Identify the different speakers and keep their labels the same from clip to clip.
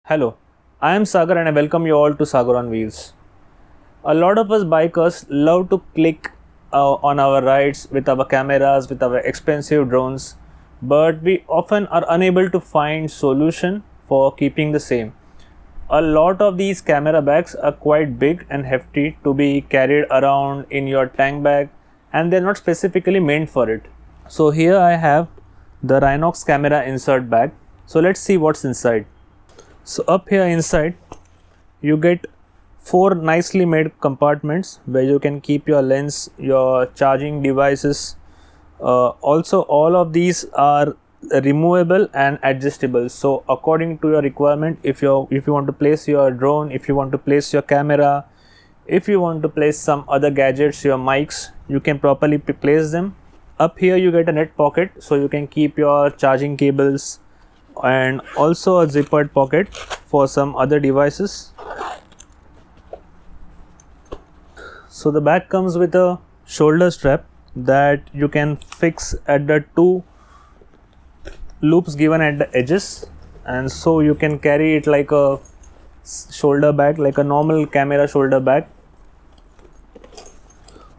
Speaker 1: Hello, I am Sagar and I welcome you all to Sagar on Wheels. A lot of us bikers love to click on our rides with our cameras, with our expensive drones, but we often are unable to find solution for keeping the same. A lot of these camera bags are quite big and hefty to be carried around in your tank bag, and they're not specifically meant for it. So here I have the Rhinox camera insert bag. So let's see what's inside. So up here inside you get 4 nicely made compartments where you can keep your lens, your charging devices. Also all of these are removable and adjustable, so according to your requirement, if you want to place your drone, if you want to place your camera, if you want to place some other gadgets, your mics, you can properly place them. Up here you get a net pocket, so you can keep your charging cables, and also a zippered pocket for some other devices. So the bag comes with a shoulder strap that you can fix at the 2 loops given at the edges, and so you can carry it like a shoulder bag, like a normal camera shoulder bag.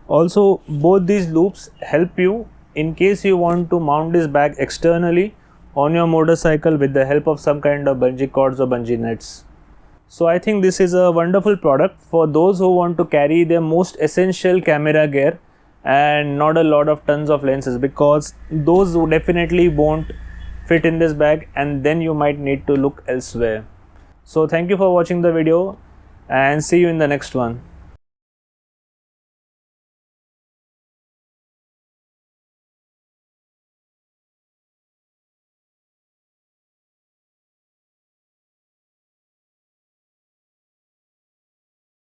Speaker 1: Also both these loops help you in case you want to mount this bag externally on your motorcycle with the help of some kind of bungee cords or bungee nets. So I think this is a wonderful product for those who want to carry their most essential camera gear and not a lot of tons of lenses, because those definitely won't fit in this bag and then you might need to look elsewhere. So thank you for watching the video and see you in the next one.